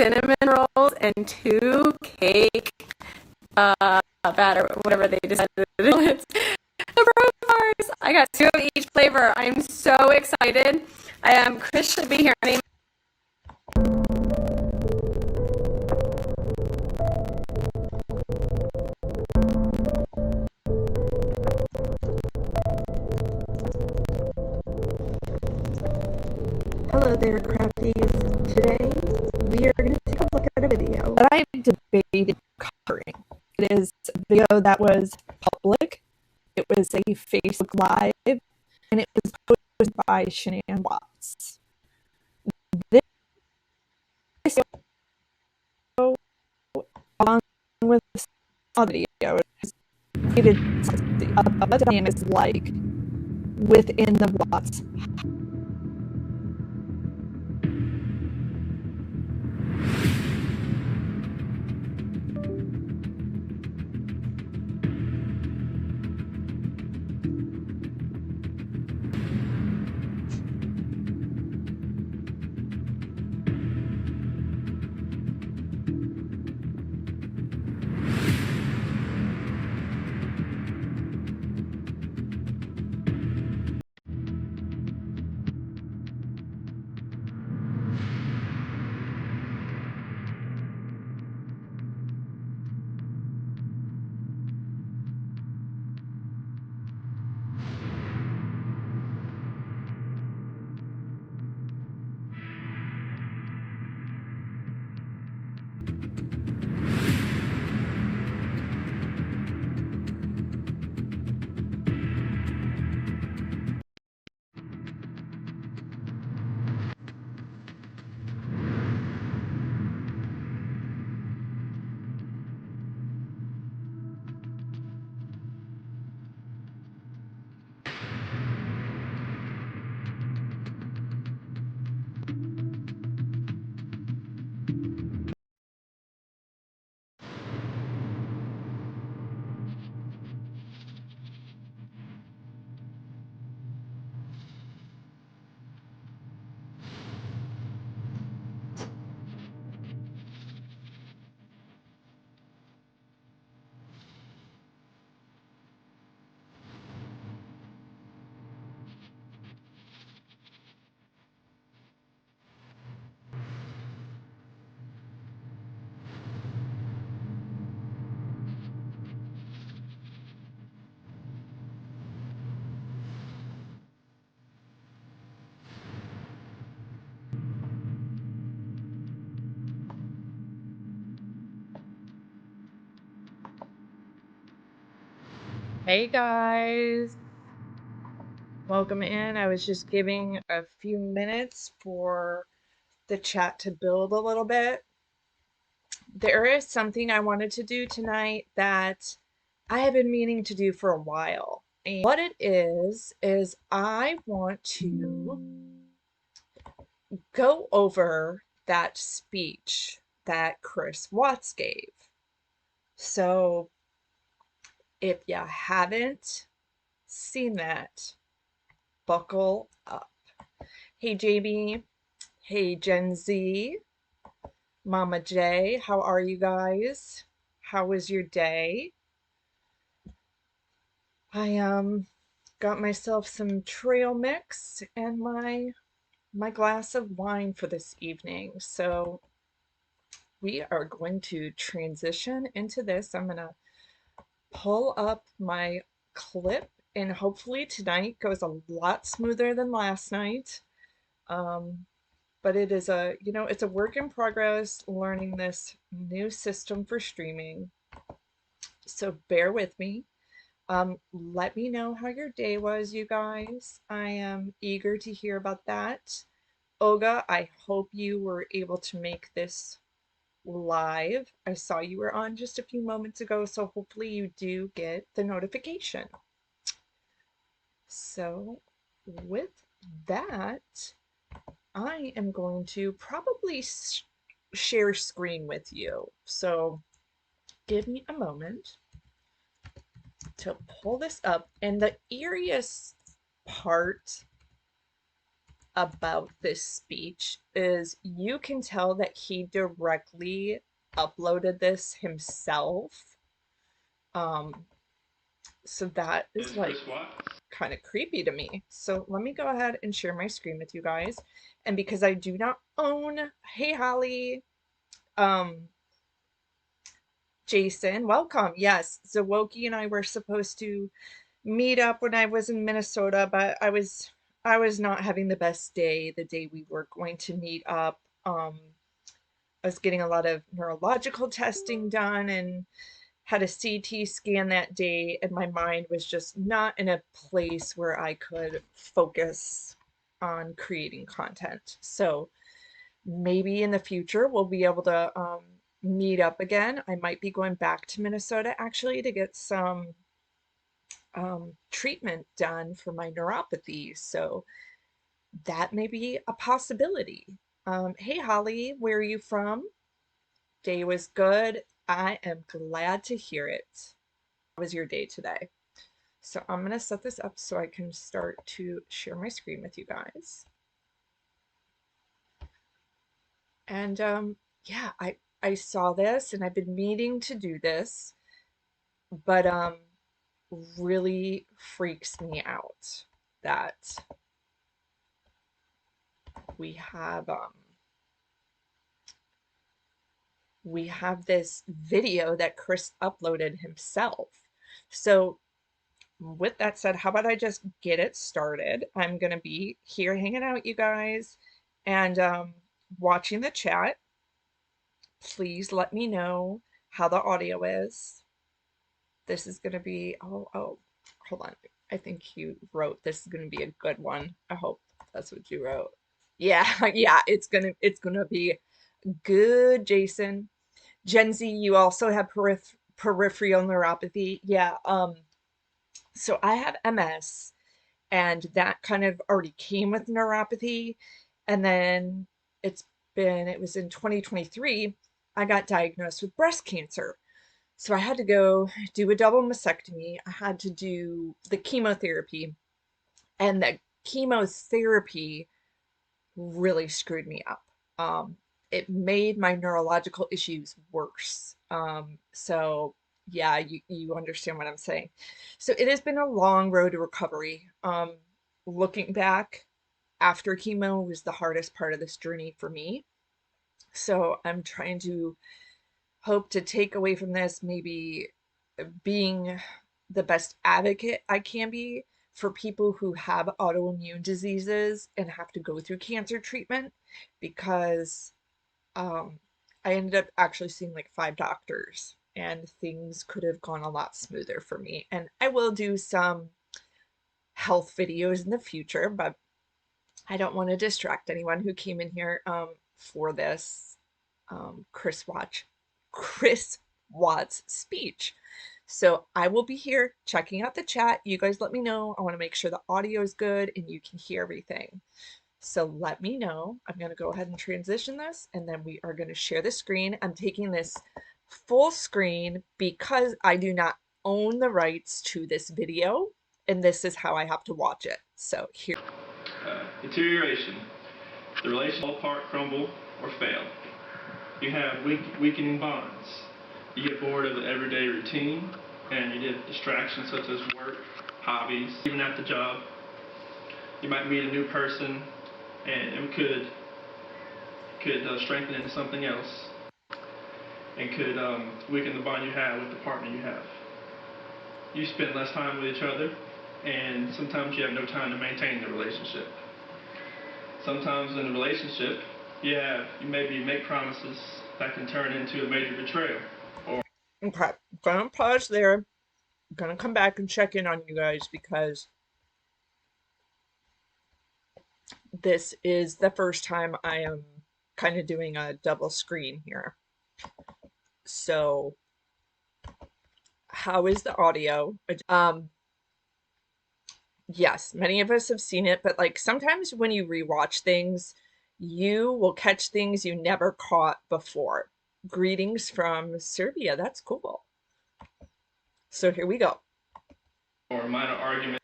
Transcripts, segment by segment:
cinnamon rolls and 2 cake batter, whatever they decided to do. It's the Pro Bars. I got 2 of each flavor. I'm so excited. Chris should be here any. Hello there, crafties. Today we are going to take a look at a video that I debated covering. It is a video that was public. It was a Facebook Live, and it was posted by Shanann Watts. This video, along with the video, is stated what the dynamic is like within the Watts. Hey guys, welcome in. I was just giving a few minutes for the chat to build a little bit. There is something I wanted to do tonight that I have been meaning to do for a while. And what it is I want to go over that speech that Chris Watts gave. So if you haven't seen that, buckle up. Hey JB, hey Gen Z, Mama J, how are you guys? How was your day? I got myself some trail mix and my glass of wine for this evening. So we are going to transition into this. I'm gonna pull up my clip and hopefully tonight goes a lot smoother than last night. But it is it's a work in progress learning this new system for streaming. So bear with me. Let me know how your day was, you guys. I am eager to hear about that. Olga, I hope you were able to make this live. I saw you were on just a few moments ago, so hopefully you do get the notification. So with that, I am going to probably share screen with you. So give me a moment to pull this up. And the eeriest part about this speech is you can tell that he directly uploaded this himself. So that is like kind of creepy to me. So let me go ahead and share my screen with you guys. And because I do not own, hey Holly, Jason, welcome. Yes, Zawoki and I were supposed to meet up when I was in Minnesota, but I was not having the best day the day we were going to meet up. I was getting a lot of neurological testing done and had a CT scan that day, and my mind was just not in a place where I could focus on creating content. So maybe in the future we'll be able to meet up again. I might be going back to Minnesota actually to get some treatment done for my neuropathy. So that may be a possibility. Hey Holly, where are you from? Day was good. I am glad to hear it. How was your day today? So I'm going to set this up so I can start to share my screen with you guys. And yeah, I saw this and I've been meaning to do this, but really freaks me out that we have this video that Chris uploaded himself. So with that said, how about I just get it started? I'm gonna be here hanging out with you guys and watching the chat. Please let me know how the audio is. This is gonna be, oh, hold on. I think you wrote this is gonna be a good one. I hope that's what you wrote. Yeah, yeah, it's gonna be good, Jason. Gen Z, you also have peripheral neuropathy. Yeah, so I have MS, and that kind of already came with neuropathy. And then it was in 2023, I got diagnosed with breast cancer. So I had to go do a double mastectomy. I had to do the chemotherapy, and the chemotherapy really screwed me up. It made my neurological issues worse. So yeah, you understand what I'm saying. So it has been a long road to recovery. Looking back, after chemo was the hardest part of this journey for me. So I'm trying to hope to take away from this maybe being the best advocate I can be for people who have autoimmune diseases and have to go through cancer treatment, because I ended up actually seeing like 5 doctors and things could have gone a lot smoother for me. And I will do some health videos in the future, but I don't want to distract anyone who came in here for this Chris Watts speech. So I will be here checking out the chat. You guys let me know. I want to make sure the audio is good and you can hear everything. So let me know. I'm going to go ahead and transition this, and then we are going to share the screen. I'm taking this full screen because I do not own the rights to this video, and this is how I have to watch it. So here. Deterioration. The relations fall apart, crumble, or fail. You have weakening bonds. You get bored of the everyday routine, and you get distractions such as work, hobbies, even at the job. You might meet a new person, and it could strengthen into something else, and could weaken the bond you have with the partner you have. You spend less time with each other, and sometimes you have no time to maintain the relationship. Sometimes in a relationship, you maybe make promises that can turn into a major betrayal. Okay, I'm gonna pause there. I'm gonna come back and check in on you guys because this is the first time I am kind of doing a double screen here. So how is the audio? Yes, many of us have seen it, but like sometimes when you rewatch things, you will catch things you never caught before. Greetings from Serbia. That's cool. So here we go. Or minor arguments.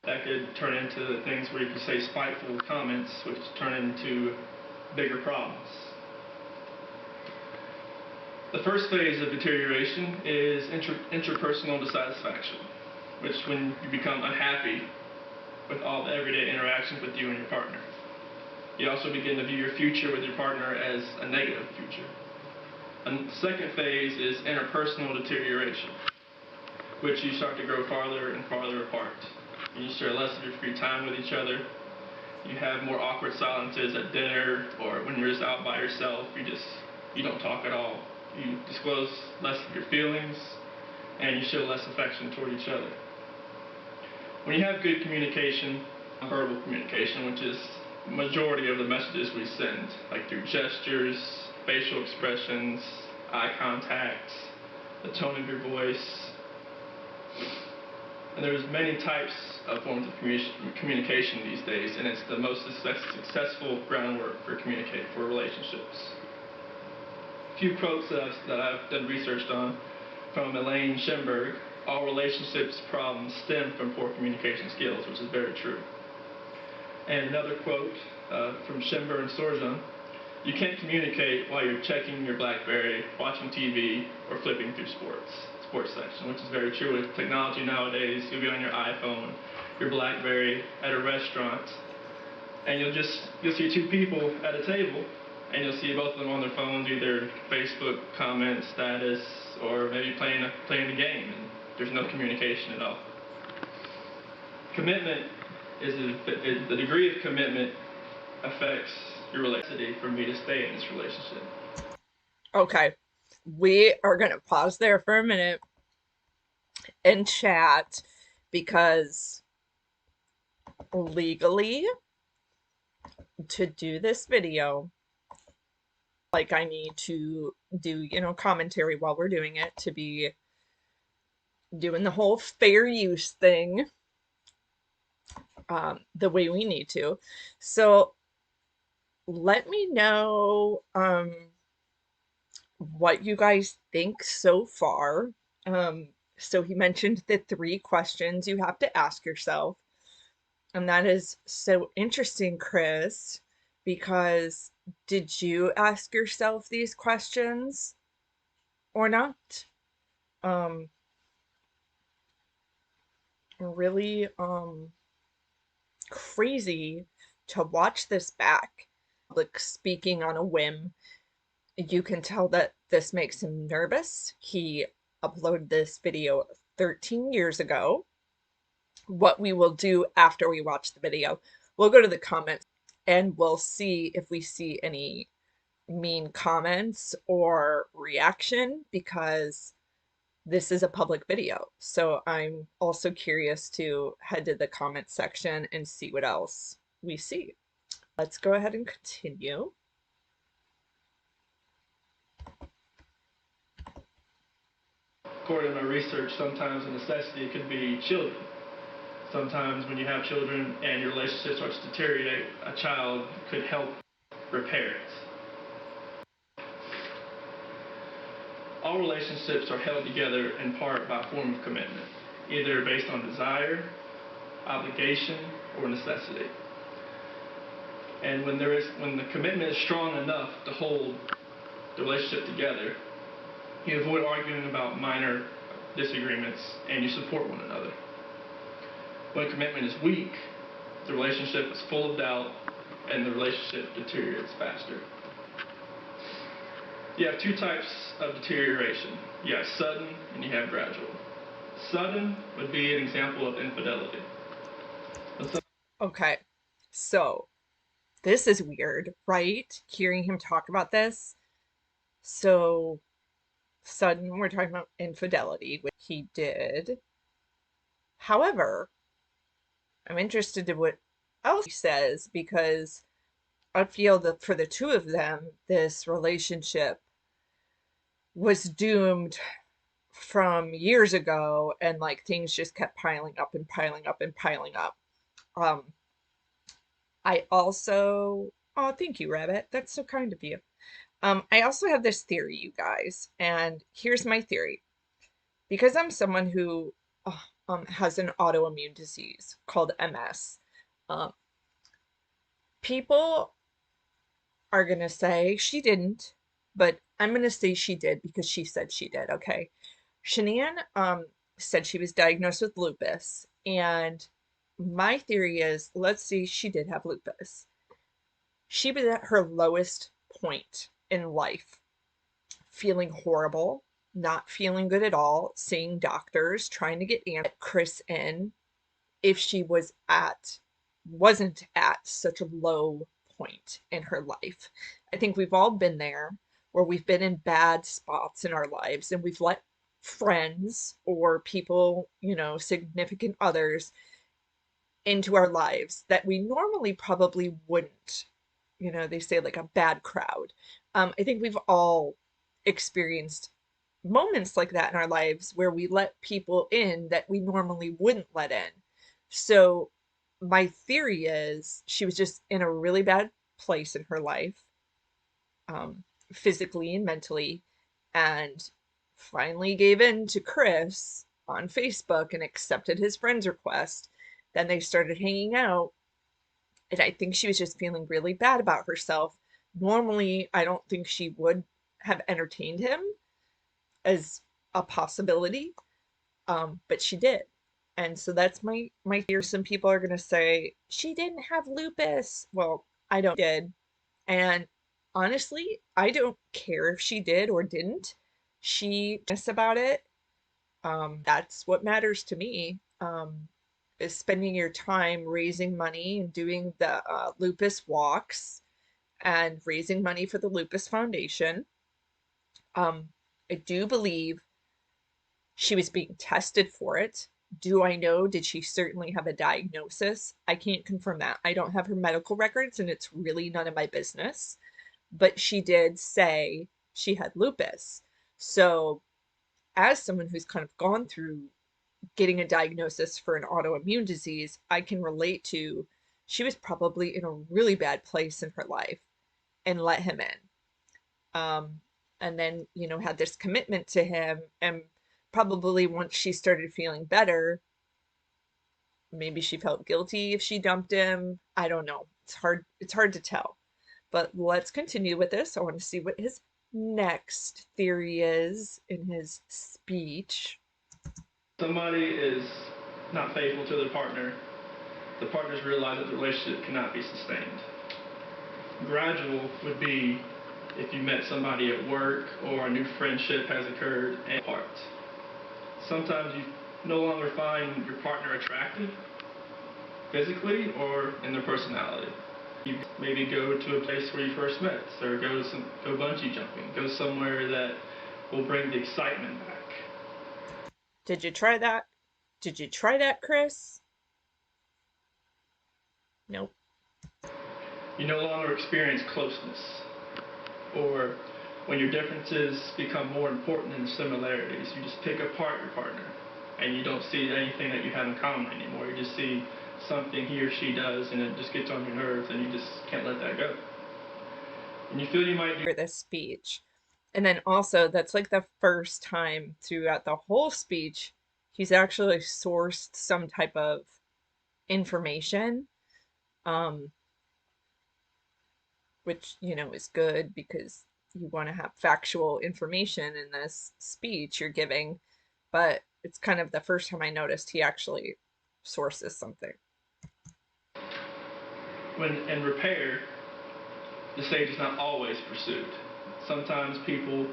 That could turn into things where you can say spiteful comments, which turn into bigger problems. The first phase of deterioration is interpersonal dissatisfaction, which when you become unhappy with all the everyday interactions with you and your partner. You also begin to view your future with your partner as a negative future. And the second phase is interpersonal deterioration, which you start to grow farther and farther apart. And you share less of your free time with each other. You have more awkward silences at dinner, or when you're just out by yourself, you don't talk at all. You disclose less of your feelings, and you show less affection toward each other. When you have good communication, verbal communication, which is the majority of the messages we send, like through gestures, facial expressions, eye contact, the tone of your voice. And there's many types of forms of communication these days, and it's the most successful groundwork for relationships. A few quotes that I've done research on from Elaine Schimberg: all relationships problems stem from poor communication skills, which is very true. And another quote from Schimberg and Sorjan: you can't communicate while you're checking your BlackBerry, watching TV, or flipping through sports section, which is very true. With technology nowadays, you'll be on your iPhone, your BlackBerry, at a restaurant, and you'll see two people at a table, and you'll see both of them on their phones, either Facebook comment, status, or maybe playing a game, and there's no communication at all. Commitment is the degree of commitment affects your relationship for me to stay in this relationship. Okay, we are going to pause there for a minute and chat, because legally, to do this video, like, I need to do, commentary while we're doing it, to be doing the whole fair use thing the way we need to. So let me know what you guys think so far. So he mentioned the 3 questions you have to ask yourself. And that is so interesting, Chris, because did you ask yourself these questions or not? Really crazy to watch this back. Like, speaking on a whim, you can tell that this makes him nervous. He uploaded this video 13 years ago. What we will do after we watch the video, we'll go to the comments and we'll see if we see any mean comments or reaction, because this is a public video. So I'm also curious to head to the comment section and see what else we see. Let's go ahead and continue. According to my research, sometimes a necessity could be children. Sometimes when you have children and your relationship starts to deteriorate, a child could help repair it. All relationships are held together in part by a form of commitment, either based on desire, obligation, or necessity. And when the commitment is strong enough to hold the relationship together, you avoid arguing about minor disagreements and you support one another. When commitment is weak, the relationship is full of doubt and the relationship deteriorates faster. You have 2 types of deterioration. You have sudden and you have gradual. Sudden would be an example of infidelity. Okay, so this is weird, right? Hearing him talk about this. So sudden, we're talking about infidelity, which he did. However, I'm interested in what else he says, because I feel that for the 2 of them, this relationship was doomed from years ago, and like things just kept piling up and piling up and piling up. I also, oh, thank you, Rabbit. That's so kind of you. I also have this theory, you guys, and here's my theory. Because I'm someone who has an autoimmune disease called MS. Um, People are going to say she didn't, but I'm going to say she did because she said she did, okay? Shanann said she was diagnosed with lupus, and my theory is, let's see, she did have lupus. She was at her lowest point in life, feeling horrible, not feeling good at all, seeing doctors, trying to get Chris in if she wasn't at such a low point in her life. I think we've all been there where we've been in bad spots in our lives and we've let friends or people, significant others into our lives that we normally probably wouldn't. They say like a bad crowd. I think we've all experienced moments like that in our lives where we let people in that we normally wouldn't let in. So my theory is she was just in a really bad place in her life, physically and mentally, and finally gave in to Chris on Facebook and accepted his friend's request. Then they started hanging out, and I think she was just feeling really bad about herself. Normally, I don't think she would have entertained him as a possibility, but she did. And so that's my fear. Some people are gonna say she didn't have lupus. Well, I don't did. And honestly, I don't care if she did or didn't. She just about it. That's what matters to me. Is spending your time raising money and doing the lupus walks and raising money for the Lupus Foundation. Um, I do believe she was being tested for it. Do I know? Did she certainly have a diagnosis? I can't confirm that. I don't have her medical records and it's really none of my business. But she did say she had lupus. So, as someone who's kind of gone through getting a diagnosis for an autoimmune disease, I can relate to she was probably in a really bad place in her life and let him in. And then, had this commitment to him. And probably once she started feeling better, maybe she felt guilty if she dumped him. I don't know. It's hard to tell. But let's continue with this. I want to see what his next theory is in his speech. Somebody is not faithful to their partner. The partners realize that the relationship cannot be sustained. Gradual would be if you met somebody at work or a new friendship has occurred and apart. Sometimes you no longer find your partner attractive physically or in their personality. You maybe go to a place where you first met, or go bungee jumping, go somewhere that will bring the excitement back. Did you try that? Did you try that, Chris? Nope. You no longer experience closeness, or when your differences become more important than the similarities, you just pick apart your partner and you don't see anything that you have in common anymore. You just see something he or she does and it just gets on your nerves and you just can't let that go. And you feel you might For this speech. And then also, that's like the first time throughout the whole speech he's actually sourced some type of information, um, which, is good because you want to have factual information in this speech you're giving. But it's kind of the first time I noticed he actually sources something. when in repair, the stage is not always pursued. Sometimes people,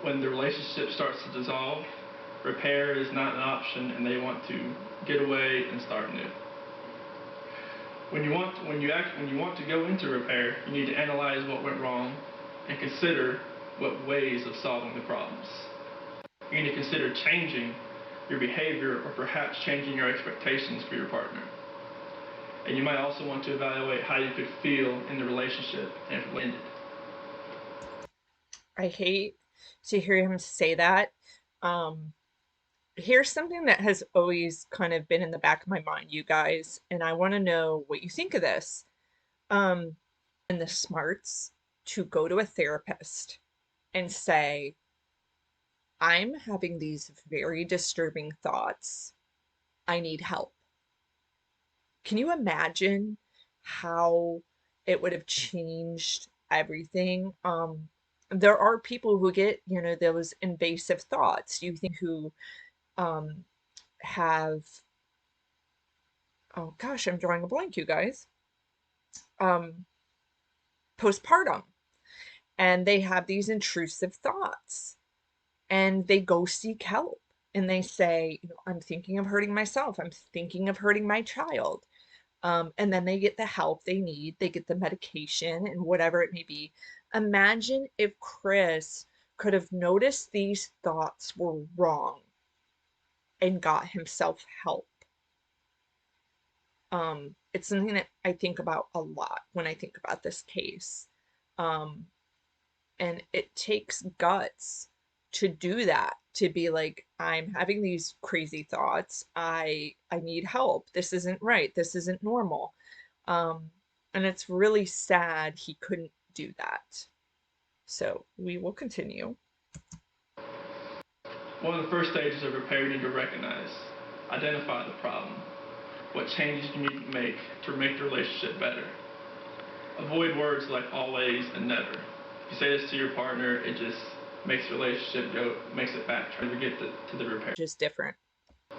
when the relationship starts to dissolve, repair is not an option and they want to get away and start new. When you want to go into repair, you need to analyze what went wrong and consider what ways of solving the problems. You need to consider changing your behavior or perhaps changing your expectations for your partner. And you might also want to evaluate how you could feel in the relationship and if it ended. I hate to hear him say that. Here's something that has always kind of been in the back of my mind, you guys, and I want to know what you think of this. And the smarts to go to a therapist and say, I'm having these very disturbing thoughts. I need help. Can you imagine how it would have changed everything? There are people who get, those invasive thoughts. You think who um, have, oh gosh, I'm drawing a blank, you guys, um, postpartum, and they have these intrusive thoughts and they go seek help and they say, I'm thinking of hurting myself. I'm thinking of hurting my child. And then they get the help they need, they get the medication and whatever it may be. Imagine if Chris could have noticed these thoughts were wrong and got himself help. It's something that I think about a lot when I think about this case. Um, and it takes guts to do that, to be like, I'm having these crazy thoughts. I need help. This isn't right. This isn't normal. Um, and it's really sad he couldn't do that. So we will continue. One of the first stages of repair you need to recognize, identify the problem. What changes you need to make the relationship better. Avoid words like always and never. If you say this to your partner, it just makes the relationship makes it backtrack to get to the repair. Just different.